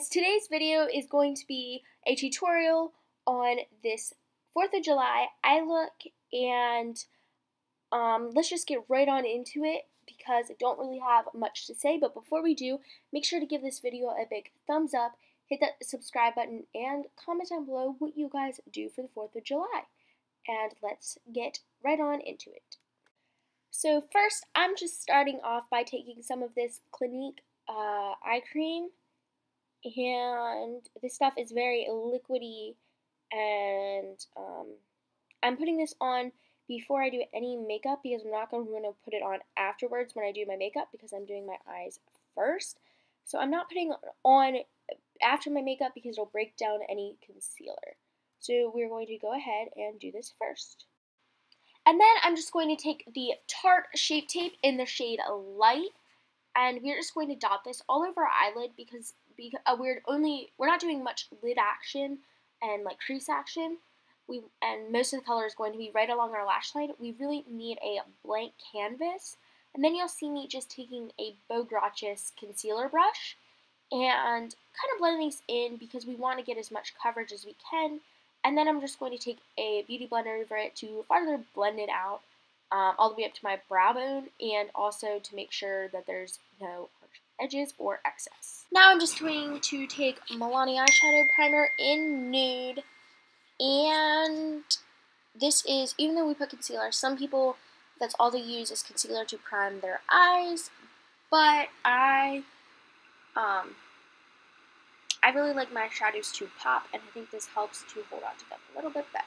guys, today's video is going to be a tutorial on this 4th of July eye look, and let's just get right on into it because I don't really have much to say. But before we do, make sure to give this video a big thumbs up, hit that subscribe button, and comment down below what you guys do for the 4th of July. And let's get right on into it. So first, I'm just starting off by taking some of this Clinique eye cream. And this stuff is very liquidy, and I'm putting this on before I do any makeup because I'm not going to put it on afterwards when I do my makeup because I'm doing my eyes first. So I'm not putting it on after my makeup because it'll break down any concealer. So we're going to go ahead and do this first. And then I'm just going to take the Tarte Shape Tape in the shade Light, and we're just going to dot this all over our eyelid because we're not doing much lid action and like crease action. And most of the color is going to be right along our lash line. We really need a blank canvas. And then you'll see me just taking a Beau Gratis concealer brush and kind of blending these in because we want to get as much coverage as we can. And then I'm just going to take a beauty blender over it to farther blend it out all the way up to my brow bone, and also to make sure that there's no harsh edges or excess. Now I'm just going to take Milani eyeshadow primer in Nude, and this is, even though we put concealer, some people, that's all they use is concealer to prime their eyes, but I really like my shadows to pop, and I think this helps to hold on to them a little bit better.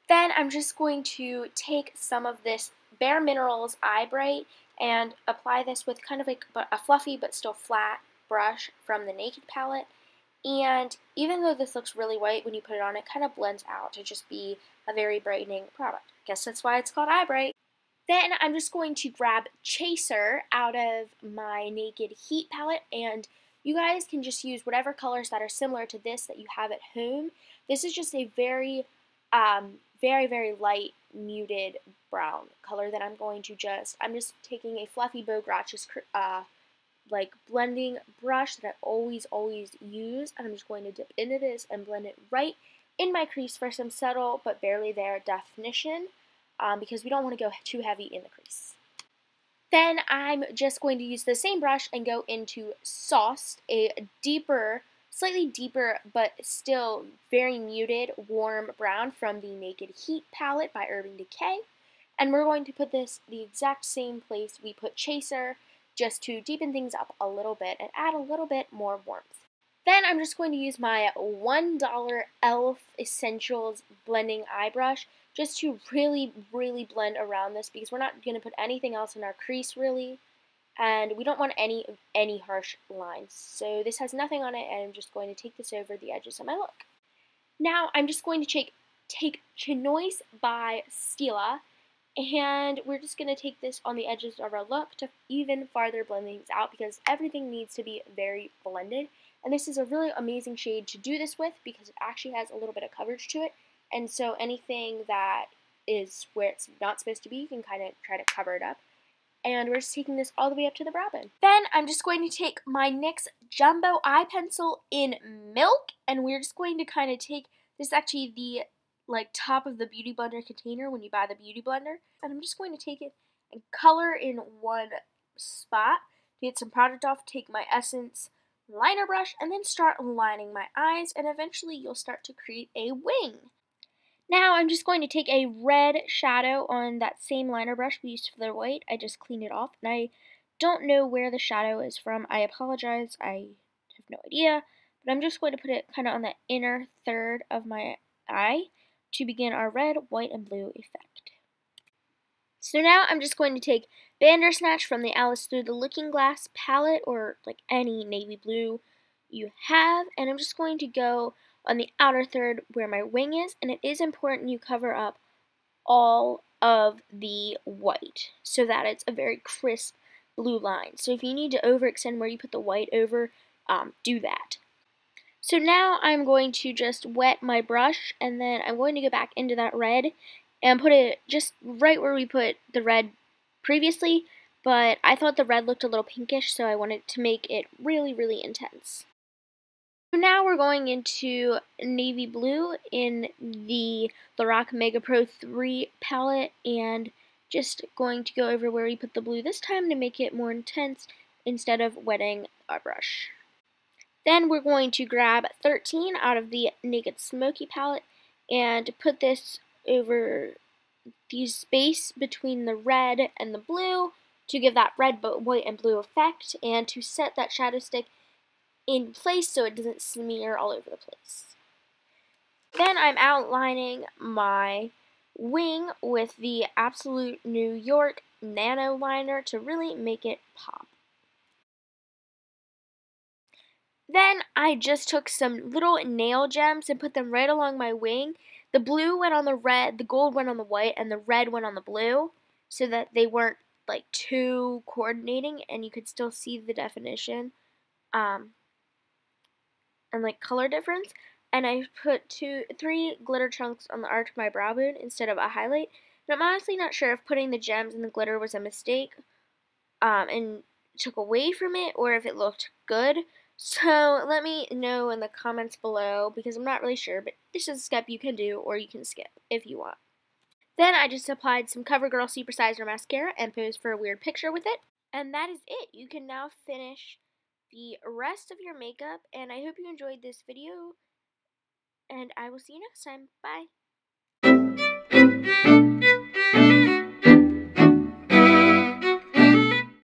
Then I'm just going to take some of this Bare Minerals Eye Bright and apply this with kind of like a fluffy but still flat brush from the Naked palette. And even though this looks really white when you put it on, it kind of blends out to just be a very brightening product. I guess that's why it's called Eye Bright. Then I'm just going to grab Chaser out of my Naked Heat palette, and you guys can just use whatever colors that are similar to this that you have at home. This is just a very very light muted brown color that I'm just taking a fluffy Beau Gratis like blending brush that I always use, and I'm just going to dip into this and blend it right in my crease for some subtle but barely there definition because we don't want to go too heavy in the crease. Then I'm just going to use the same brush and go into Sauced, a slightly deeper but still very muted warm brown from the Naked Heat palette by Urban Decay. And we're going to put this the exact same place we put Chaser, just to deepen things up a little bit and add a little bit more warmth. Then I'm just going to use my $1 e.l.f. Essentials blending eye brush just to really blend around this because we're not going to put anything else in our crease really. And we don't want any harsh lines. So this has nothing on it, and I'm just going to take this over the edges of my look. Now I'm just going to take Chinoise by Stila, and we're just going to take this on the edges of our look to even farther blend things out because everything needs to be very blended. And this is a really amazing shade to do this with because it actually has a little bit of coverage to it. And so anything that is where it's not supposed to be, you can kind of try to cover it up. And we're just taking this all the way up to the brow bone. Then I'm just going to take my NYX Jumbo Eye Pencil in Milk, and we're just going to kind of take, this is actually the top of the Beauty Blender container when you buy the Beauty Blender, and I'm just going to take it and color in one spot. To get some product off, take my Essence liner brush, and then start lining my eyes, and eventually you'll start to create a wing. Now I'm just going to take a red shadow on that same liner brush we used for the white. I just cleaned it off, and I don't know where the shadow is from. I apologize, I have no idea. But I'm just going to put it kind of on the inner third of my eye to begin our red, white, and blue effect. So now I'm just going to take Bandersnatch from the Alice Through the Looking Glass palette, or like any navy blue you have, and I'm just going to go on the outer third where my wing is, and it is important you cover up all of the white so that it's a very crisp blue line. So if you need to overextend where you put the white over, do that. So now I'm going to just wet my brush, and then I'm going to go back into that red and put it just right where we put the red previously, but I thought the red looked a little pinkish, so I wanted to make it really intense. Now we're going into navy blue in the Lorac Mega Pro 3 palette, and just going to go over where we put the blue this time to make it more intense instead of wetting our brush. Then we're going to grab 13 out of the Naked Smoky palette and put this over the space between the red and the blue to give that red, white, and blue effect, and to set that shadow stick in place so it doesn't smear all over the place. Then I'm outlining my wing with the Absolute New York Nano Liner to really make it pop. Then I just took some little nail gems and put them right along my wing. The blue went on the red, the gold went on the white, and the red went on the blue, so that they weren't like too coordinating and you could still see the definition and like color difference. And I put 3 glitter chunks on the arch of my brow bone instead of a highlight. And I'm honestly not sure if putting the gems and the glitter was a mistake and took away from it, or if it looked good. So let me know in the comments below, because I'm not really sure, but this is a step you can do or you can skip if you want. Then I just applied some CoverGirl Supersizer mascara and posed for a weird picture with it. And that is it. You can now finish the rest of your makeup, and I hope you enjoyed this video, and I will see you next time. Bye!